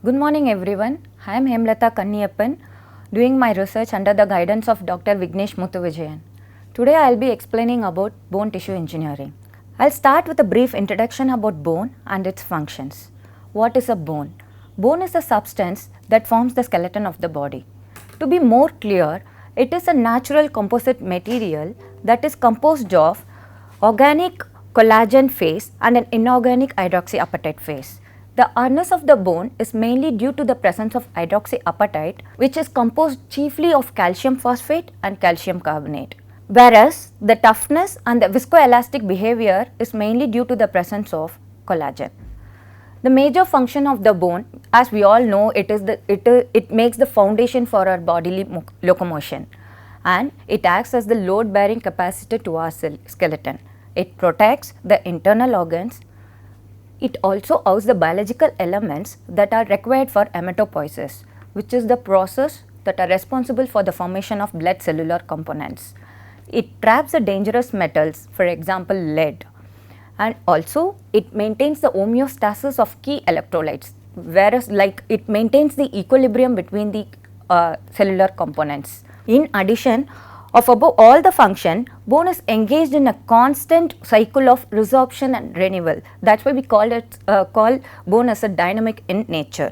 Good morning everyone. I am Hemlata Kanniyappan doing my research under the guidance of Dr. Vignesh Muthuvijayan. Today I will be explaining about bone tissue engineering. I will start with a brief introduction about bone and its functions. What is a bone? Bone is a substance that forms the skeleton of the body. To be more clear, it is a natural composite material that is composed of organic collagen phase and an inorganic hydroxyapatite phase. The hardness of the bone is mainly due to the presence of hydroxyapatite, which is composed chiefly of calcium phosphate and calcium carbonate. Whereas the toughness and the viscoelastic behavior is mainly due to the presence of collagen. The major function of the bone, as we all know, it makes the foundation for our bodily locomotion, and it acts as the load bearing capacitor to our skeleton. It protects the internal organs. It also houses the biological elements that are required for hematopoiesis, which is the process that are responsible for the formation of blood cellular components. It traps the dangerous metals, for example lead, and also it maintains the homeostasis of key electrolytes, whereas it maintains the equilibrium between the cellular components. In addition, of above all the function, bone is engaged in a constant cycle of resorption and renewal. That's why we call bone as a dynamic in nature.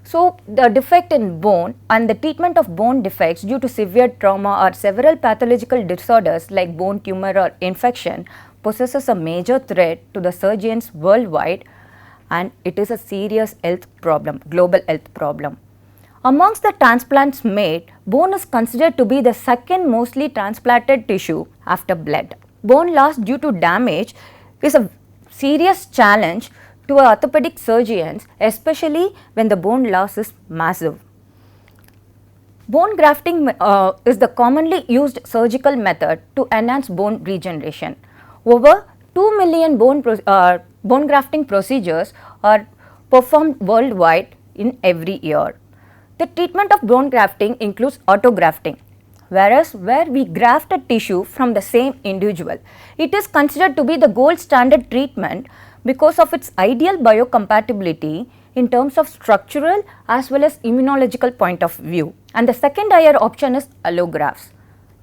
So, the defect in bone and the treatment of bone defects due to severe trauma or several pathological disorders like bone tumor or infection possesses a major threat to the surgeons worldwide, and it is a serious health problem, global health problem. Amongst the transplants made, bone is considered to be the second mostly transplanted tissue after blood. Bone loss due to damage is a serious challenge to orthopedic surgeons, especially when the bone loss is massive. Bone grafting is the commonly used surgical method to enhance bone regeneration. Over 2 million bone grafting procedures are performed worldwide in every year. The treatment of bone grafting includes autografting, whereas where we graft a tissue from the same individual. It is considered to be the gold standard treatment because of its ideal biocompatibility in terms of structural as well as immunological point of view. And the second higher option is allografts,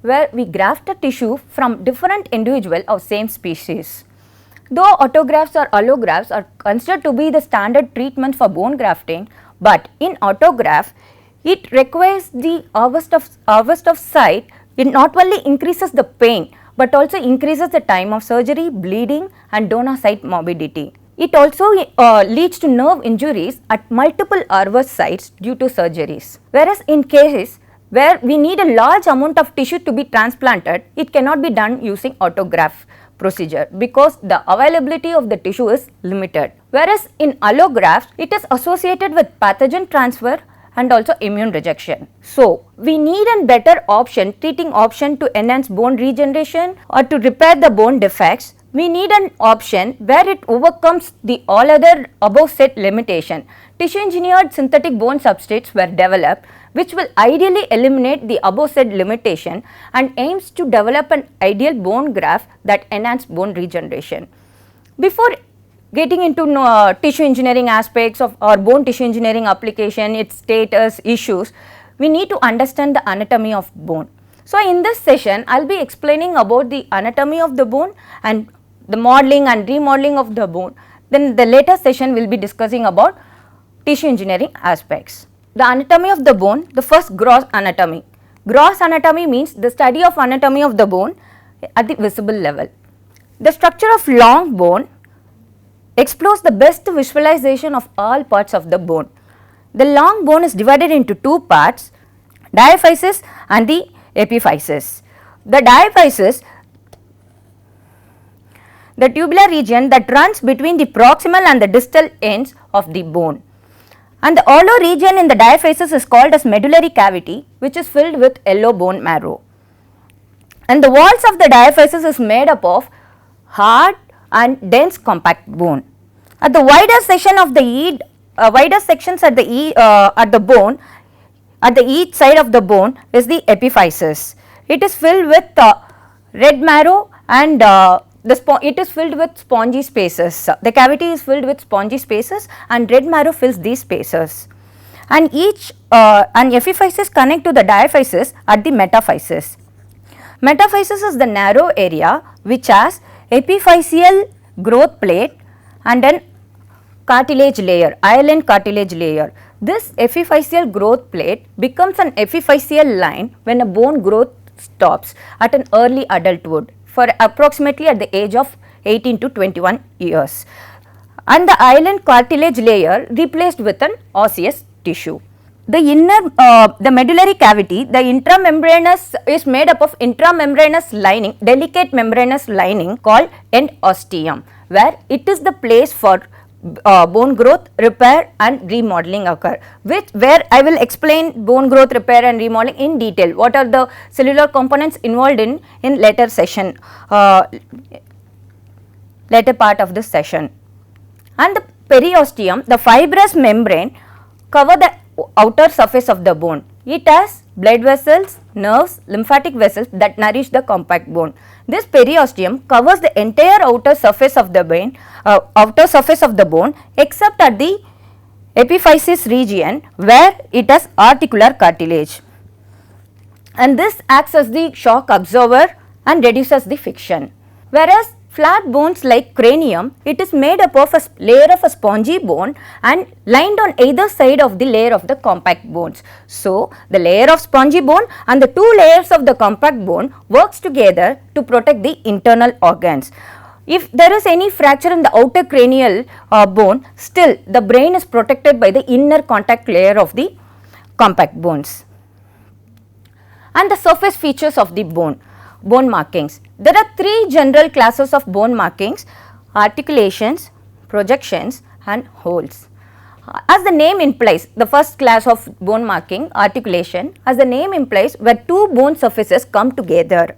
where we graft a tissue from different individual of same species. Though autografts or allografts are considered to be the standard treatment for bone grafting, but in autograft, it requires the harvest of site. It not only increases the pain, but also increases the time of surgery, bleeding and donor site morbidity. It also leads to nerve injuries at multiple harvest sites due to surgeries. Whereas in cases where we need a large amount of tissue to be transplanted, it cannot be done using autograft procedure because the availability of the tissue is limited. Whereas in allografts, it is associated with pathogen transfer and also immune rejection. So, we need a better treating option to enhance bone regeneration or to repair the bone defects. We need an option where it overcomes the all other above said limitation. Tissue engineered synthetic bone substrates were developed which will ideally eliminate the above said limitation and aims to develop an ideal bone graft that enhance bone regeneration. Before getting into tissue engineering aspects of our bone tissue engineering application, its status, issues, we need to understand the anatomy of bone. So, in this session, I will be explaining about the anatomy of the bone and the modeling and remodeling of the bone. Then the later session will be discussing about tissue engineering aspects. The anatomy of the bone, the first gross anatomy. Gross anatomy means the study of anatomy of the bone at the visible level. The structure of long bone explores the best visualization of all parts of the bone. The long bone is divided into two parts, diaphysis and the epiphysis. The diaphysis, the tubular region that runs between the proximal and the distal ends of the bone. And the hollow region in the diaphysis is called as medullary cavity, which is filled with yellow bone marrow. And the walls of the diaphysis is made up of hard and dense compact bone. At the wider section of the wider sections at the bone, at the each side of the bone is the epiphysis. It is filled with red marrow and it is filled with spongy spaces. The cavity is filled with spongy spaces and red marrow fills these spaces. And each and epiphysis connect to the diaphysis at the metaphysis. Metaphysis is the narrow area which has epiphyseal growth plate and an cartilage layer, hyaline cartilage layer. This epiphyseal growth plate becomes an epiphyseal line when a bone growth stops at an early adulthood for approximately at the age of 18 to 21 years, and the hyaline cartilage layer replaced with an osseous tissue. The the medullary cavity, the intramembranous is made up of intramembranous lining, delicate membranous lining called endosteum, where it is the place for bone growth, repair and remodeling occur, where I will explain bone growth, repair and remodeling in detail. What are the cellular components involved in later session, later part of this session. And the periosteum, the fibrous membrane cover the outer surface of the bone. It has blood vessels, nerves, lymphatic vessels that nourish the compact bone. This periosteum covers the entire outer surface of the bone, except at the epiphysis region where it has articular cartilage, and this acts as the shock absorber and reduces the friction. Whereas flat bones like cranium, it is made up of a layer of a spongy bone and lined on either side of the layer of the compact bones. So, the layer of spongy bone and the two layers of the compact bone works together to protect the internal organs. If there is any fracture in the outer cranial bone, still the brain is protected by the inner contact layer of the compact bones. And the surface features of the bone. Bone markings. There are three general classes of bone markings: articulations, projections and holes. As the name implies, the first class of bone marking, articulation, as the name implies, where two bone surfaces come together.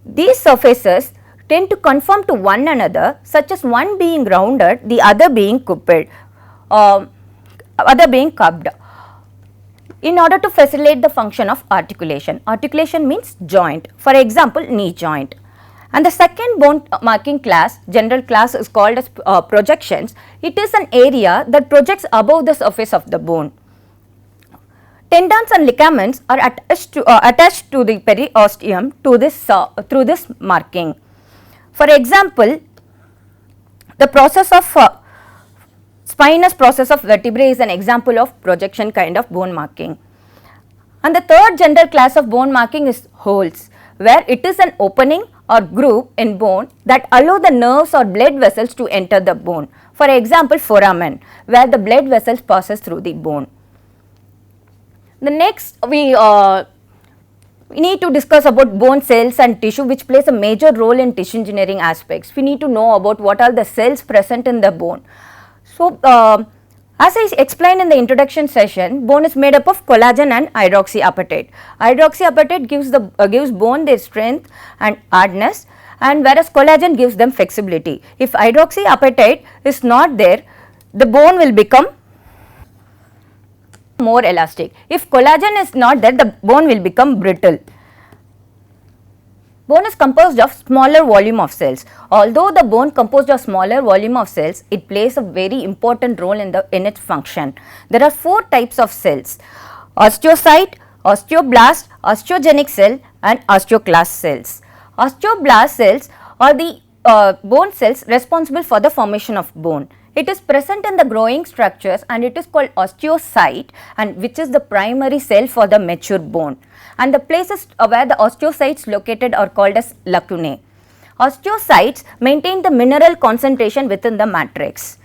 These surfaces tend to conform to one another, such as one being rounded, the other being cupped, in order to facilitate the function of articulation. Articulation means joint, for example knee joint. And the second bone marking class, general class, is called as projections. It is an area that projects above the surface of the bone. Tendons and ligaments are attached to the periosteum through this marking. For example, the process of spinous process of vertebrae is an example of projection kind of bone marking. And the third general class of bone marking is holes, where it is an opening or groove in bone that allow the nerves or blood vessels to enter the bone. For example, foramen, where the blood vessels passes through the bone. The next we need to discuss about bone cells and tissue, which plays a major role in tissue engineering aspects. We need to know about what are the cells present in the bone. So, as I explained in the introduction session, bone is made up of collagen and hydroxyapatite. Hydroxyapatite gives bone their strength and hardness, and whereas collagen gives them flexibility. If hydroxyapatite is not there, the bone will become more elastic. If collagen is not there, the bone will become brittle. Bone is composed of smaller volume of cells. Although the bone composed of smaller volume of cells, it plays a very important role in its function. There are four types of cells: osteocyte, osteoblast, osteogenic cell and osteoclast cells. Osteoblast cells are the bone cells responsible for the formation of bone. It is present in the growing structures and it is called osteocyte, and which is the primary cell for the mature bone. And the places where the osteocytes located are called as lacunae. Osteocytes maintain the mineral concentration within the matrix.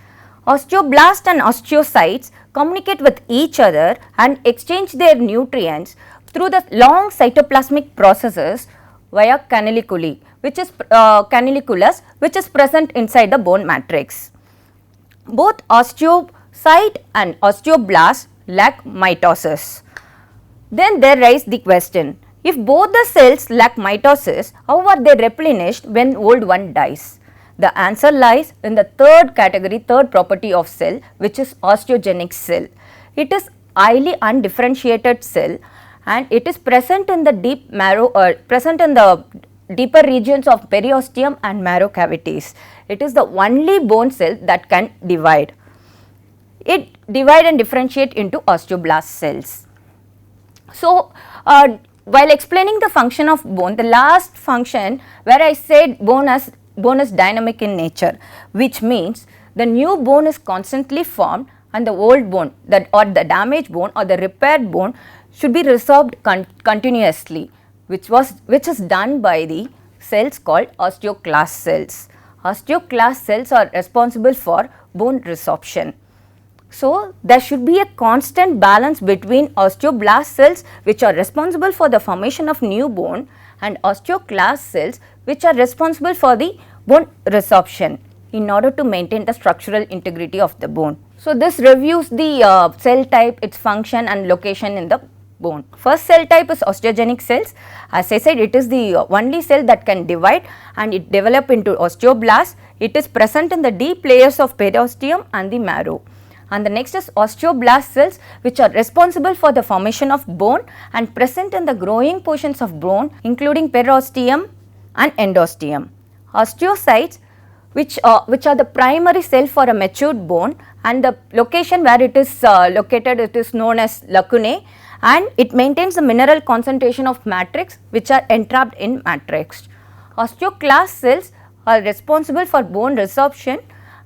Osteoblast and osteocytes communicate with each other and exchange their nutrients through the long cytoplasmic processes via canaliculi, which is canaliculus, which is present inside the bone matrix. Both osteocyte and osteoblast lack mitosis. Then there arises the question, if both the cells lack mitosis, how are they replenished when old one dies? The answer lies in the third category, third property of cell, which is osteogenic cell. It is highly undifferentiated cell and it is present in the deep marrow or present in the deeper regions of periosteum and marrow cavities. It is the only bone cell that can divide. It divide and differentiate into osteoblast cells. So, while explaining the function of bone, the last function where I said bone is dynamic in nature, which means the new bone is constantly formed and the old bone or the damaged bone or the repaired bone should be resorbed continuously, which is done by the cells called osteoclast cells. Osteoclast cells are responsible for bone resorption. So, there should be a constant balance between osteoblast cells which are responsible for the formation of new bone and osteoclast cells which are responsible for the bone resorption in order to maintain the structural integrity of the bone. So, this reviews the cell type, its function and location in the bone. First cell type is osteogenic cells. As I said, it is the only cell that can divide and it develop into osteoblast. It is present in the deep layers of periosteum and the marrow. And the next is osteoblast cells which are responsible for the formation of bone and present in the growing portions of bone including periosteum and endosteum. Osteocytes which are the primary cell for a matured bone, and the location where it is located, it is known as lacunae, and it maintains the mineral concentration of matrix which are entrapped in matrix. Osteoclast cells are responsible for bone resorption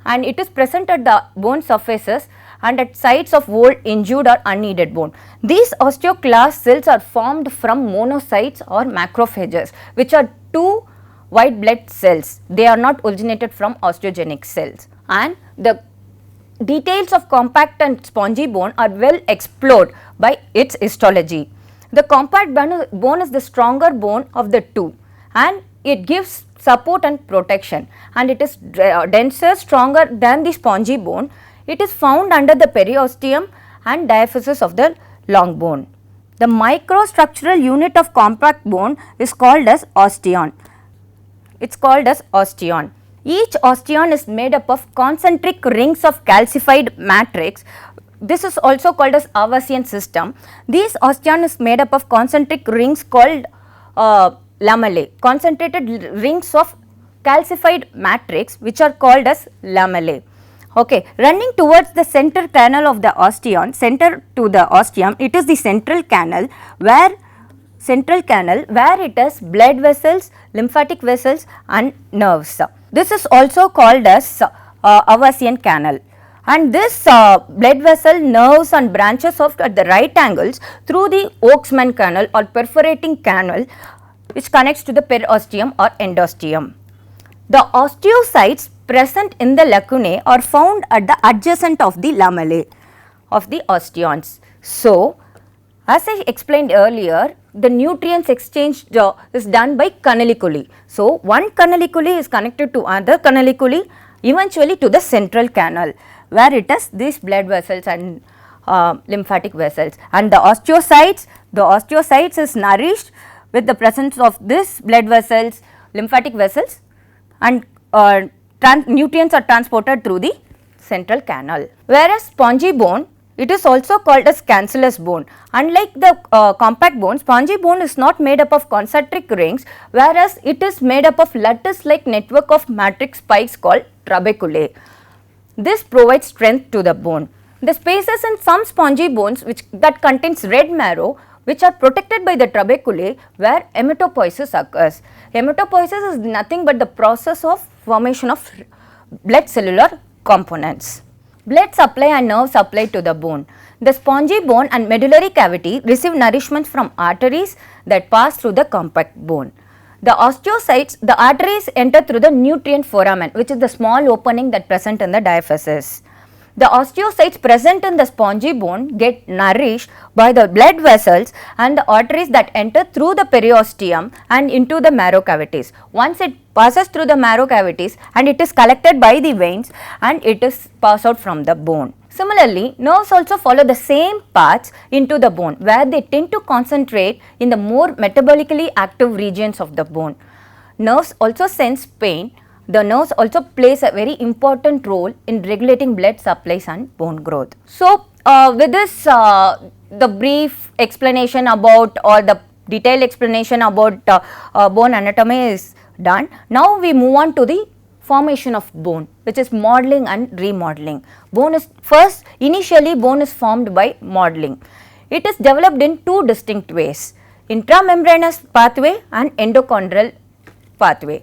and it is present at the bone surfaces and at sites of old, injured or unneeded bone. These osteoclast cells are formed from monocytes or macrophages, which are two white blood cells. They are not originated from osteogenic cells, and the details of compact and spongy bone are well explored by its histology. The compact bone is the stronger bone of the two and it gives support and protection, and it is denser, stronger than the spongy bone. It is found under the periosteum and diaphysis of the long bone. The microstructural unit of compact bone is called as osteon. It is called as osteon. Each osteon is made up of concentric rings of calcified matrix. This is also called as Avasian system. These osteon is made up of concentric rings called lamellae, concentrated rings of calcified matrix which are called as lamellae. Okay, running towards the center canal of the osteon, center to the osteum, it is the central canal where it has blood vessels, lymphatic vessels and nerves. This is also called as Avasian canal, and this blood vessel, nerves and branches off at the right angles through the Oaksman canal or perforating canal which connects to the periosteum or endosteum. The osteocytes present in the lacunae are found at the adjacent of the lamellae of the osteons. So, as I explained earlier, the nutrients exchange is done by canaliculi. So, one canaliculi is connected to another canaliculi, eventually to the central canal where it has these blood vessels and lymphatic vessels, and the osteocytes is nourished with the presence of this blood vessels, lymphatic vessels, and nutrients are transported through the central canal. Whereas spongy bone, it is also called as cancellous bone. Unlike the compact bone, spongy bone is not made up of concentric rings, whereas it is made up of lattice-like network of matrix spikes called trabeculae. This provides strength to the bone. The spaces in some spongy bones that contains red marrow, which are protected by the trabeculae, where hematopoiesis occurs. Hematopoiesis is nothing but the process of formation of blood cellular components. Blood supply and nerve supply to the bone. The spongy bone and medullary cavity receive nourishment from arteries that pass through the compact bone. The osteocytes, the arteries enter through the nutrient foramen, which is the small opening that present in the diaphysis. The osteocytes present in the spongy bone get nourished by the blood vessels and the arteries that enter through the periosteum and into the marrow cavities. Once it passes through the marrow cavities and it is collected by the veins and it is passed out from the bone. Similarly, nerves also follow the same paths into the bone, where they tend to concentrate in the more metabolically active regions of the bone. Nerves also sense pain. The nerves also plays a very important role in regulating blood supplies and bone growth. So, with this the brief explanation about or the detailed explanation about bone anatomy is done. Now we move on to the formation of bone, which is modeling and remodeling. Initially bone is formed by modeling. It is developed in two distinct ways: intramembranous pathway and endochondral pathway.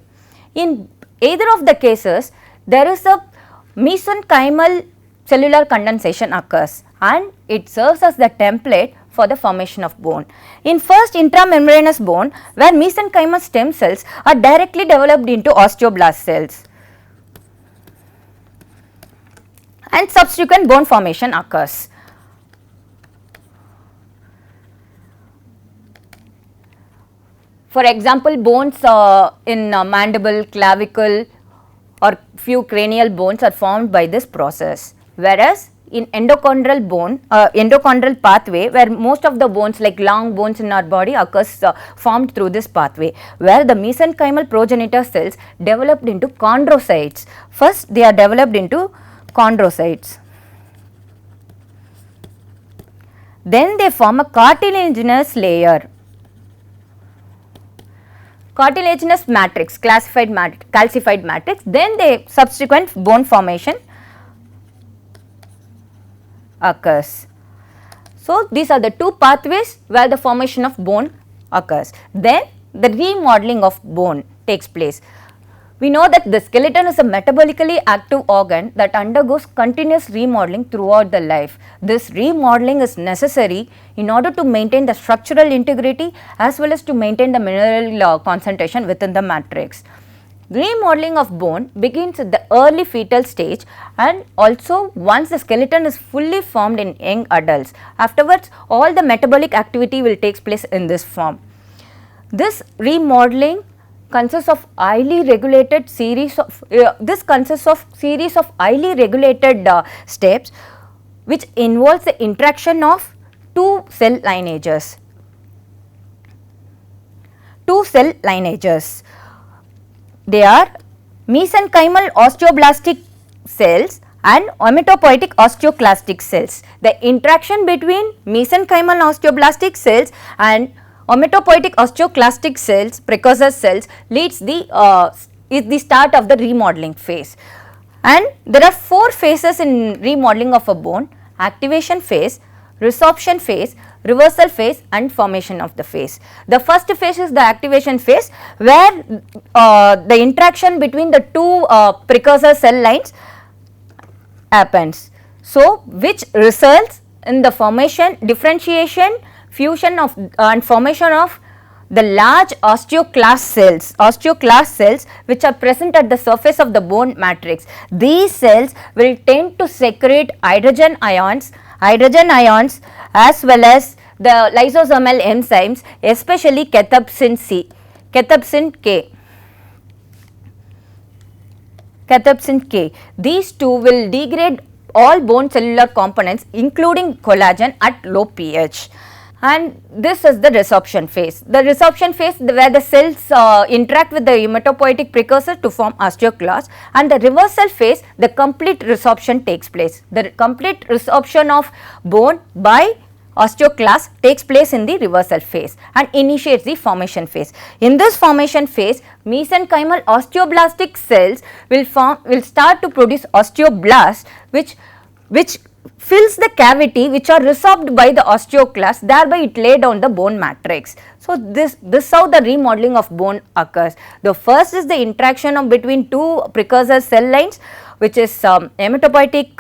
In either of the cases, there is a mesenchymal cellular condensation occurs and it serves as the template for the formation of bone. In first intramembranous bone, where mesenchymal stem cells are directly developed into osteoblast cells, and subsequent bone formation occurs. For example, bones in mandible, clavicle or few cranial bones are formed by this process, whereas in endochondral pathway, where most of the bones like long bones in our body occurs formed through this pathway, where the mesenchymal progenitor cells developed into chondrocytes. First they are developed into chondrocytes, then they form a cartilaginous layer, cartilaginous matrix, calcified matrix, then the subsequent bone formation occurs. So, these are the two pathways where the formation of bone occurs. Then the remodeling of bone takes place. We know that the skeleton is a metabolically active organ that undergoes continuous remodeling throughout the life. This remodeling is necessary in order to maintain the structural integrity as well as to maintain the mineral concentration within the matrix. Remodeling of bone begins at the early fetal stage and also once the skeleton is fully formed in young adults. Afterwards, all the metabolic activity will take place in this form. This remodeling consists of highly regulated series of highly regulated steps which involves the interaction of two cell lineages. They are mesenchymal osteoblastic cells and hematopoietic osteoclastic cells. The interaction between mesenchymal osteoblastic cells and hematopoietic osteoclastic cells, precursor cells, leads is the start of the remodeling phase. And there are four phases in remodeling of a bone: activation phase, resorption phase, reversal phase and formation of the phase. The first phase is the activation phase, where the interaction between the two precursor cell lines happens. So, which results in the formation, differentiation, fusion of and formation of the large osteoclast cells which are present at the surface of the bone matrix. These cells will tend to secrete hydrogen ions as well as the lysosomal enzymes, especially cathepsin K. These two will degrade all bone cellular components including collagen at low pH. And this is the resorption phase. The resorption phase where the cells interact with the hematopoietic precursor to form osteoclasts, and the reversal phase, the complete resorption takes place. The complete resorption of bone by osteoclast takes place in the reversal phase and initiates the formation phase. In this formation phase, mesenchymal osteoblastic cells will start to produce osteoblasts which fills the cavity which are resorbed by the osteoclast, thereby it lay down the bone matrix. So, this how the remodeling of bone occurs. The first is the interaction between two precursor cell lines, which is hematopoietic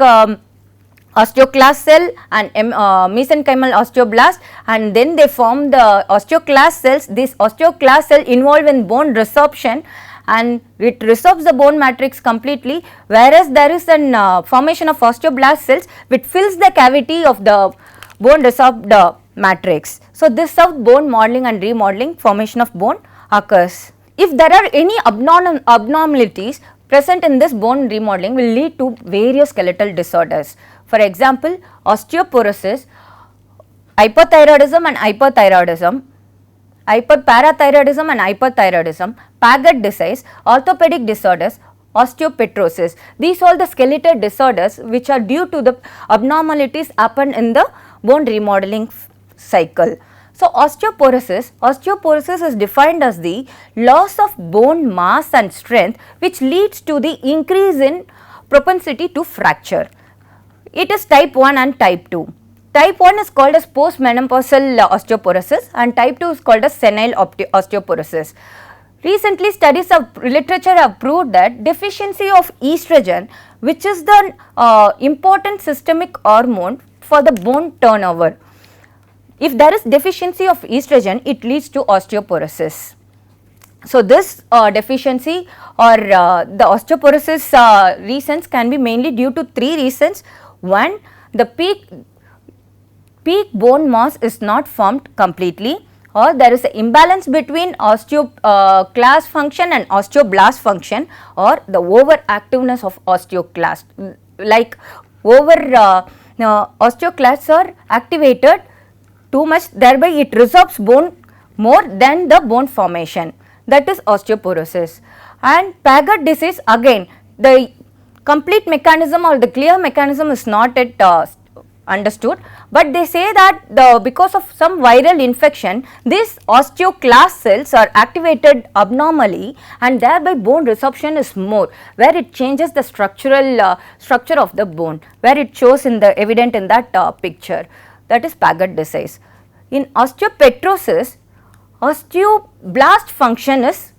osteoclast cell and mesenchymal osteoblast, and then they form the osteoclast cells. This osteoclast cell involved in bone resorption and it resorbs the bone matrix completely, whereas there is an formation of osteoblast cells which fills the cavity of the bone resorbed matrix. So, this is how bone modeling and remodeling, formation of bone occurs. If there are any abnormalities present in this bone remodeling, will lead to various skeletal disorders. For example, osteoporosis, hypothyroidism and hyperthyroidism, hyperparathyroidism and hyperthyroidism, Paget disease, orthopedic disorders, osteopetrosis. These are the skeletal disorders which are due to the abnormalities happen in the bone remodeling cycle. So, osteoporosis is defined as the loss of bone mass and strength which leads to the increase in propensity to fracture. It is type 1 and type 2. Type 1 is called as postmenopausal osteoporosis and type 2 is called as senile osteoporosis. Recently, studies of literature have proved that deficiency of estrogen, which is the important systemic hormone for the bone turnover. If there is deficiency of estrogen, it leads to osteoporosis. So, this deficiency or the osteoporosis reasons can be mainly due to 3 reasons. One, the peak bone mass is not formed completely, or there is an imbalance between osteoclast function and osteoblast function, or the overactiveness of osteoclast, like osteoclasts are activated too much, thereby it resorbs bone more than the bone formation, that is osteoporosis. And Paget disease, again the complete mechanism or the clear mechanism is not yet understood, but they say that because of some viral infection, these osteoclast cells are activated abnormally and thereby bone resorption is more, where it changes the structural structure of the bone, where it shows in the evident in that picture, that is Paget disease. In osteopetrosis, osteoblast function is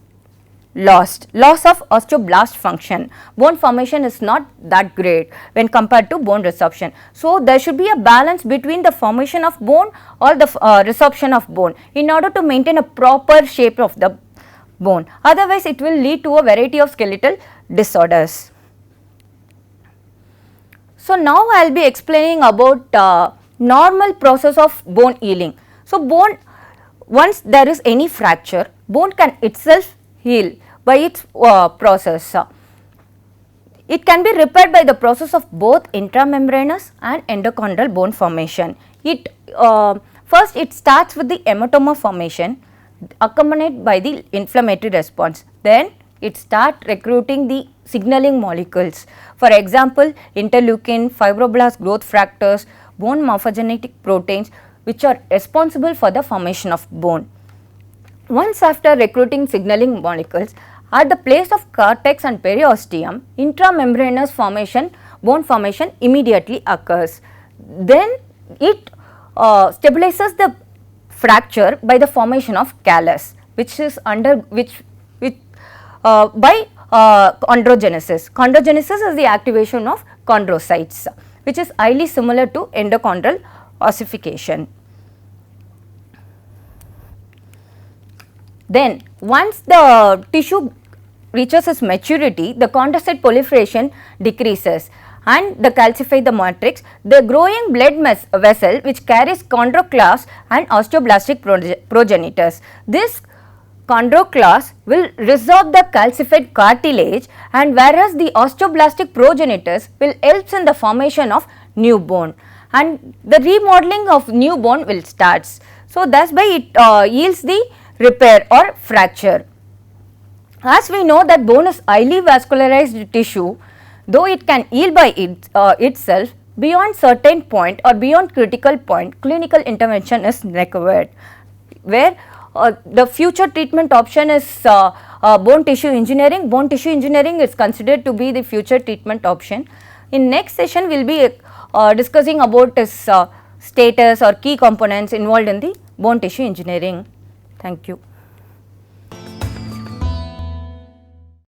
loss of osteoblast function. Bone formation is not that great when compared to bone resorption. So, there should be a balance between the formation of bone or the resorption of bone in order to maintain a proper shape of the bone. Otherwise, it will lead to a variety of skeletal disorders. So, now I will be explaining about normal process of bone healing. So, bone, once there is any fracture, bone can itself heal by its process. It can be repaired by the process of both intramembranous and endochondral bone formation. First it starts with the hematoma formation accompanied by the inflammatory response. Then it starts recruiting the signaling molecules. For example, interleukin, fibroblast growth factors, bone morphogenetic proteins which are responsible for the formation of bone. Once after recruiting signaling molecules, at the place of cortex and periosteum, intramembranous bone formation immediately occurs. Then it stabilizes the fracture by the formation of callus, which is by chondrogenesis. Chondrogenesis is the activation of chondrocytes, which is highly similar to endochondral ossification. Then once the tissue reaches its maturity, the chondrocyte proliferation decreases and the calcify the matrix. The growing blood vessel which carries chondroclasts and osteoblastic progenitors. This chondroclast will resorb the calcified cartilage, and whereas the osteoblastic progenitors will help in the formation of new bone, and the remodeling of new bone will starts. So, thus by it yields the repair or fracture. As we know that bone is highly vascularized tissue, though it can heal by itself, beyond certain point or beyond critical point, clinical intervention is required, where the future treatment option is bone tissue engineering. Bone tissue engineering is considered to be the future treatment option. In next session, we will be discussing about its status or key components involved in the bone tissue engineering. Thank you.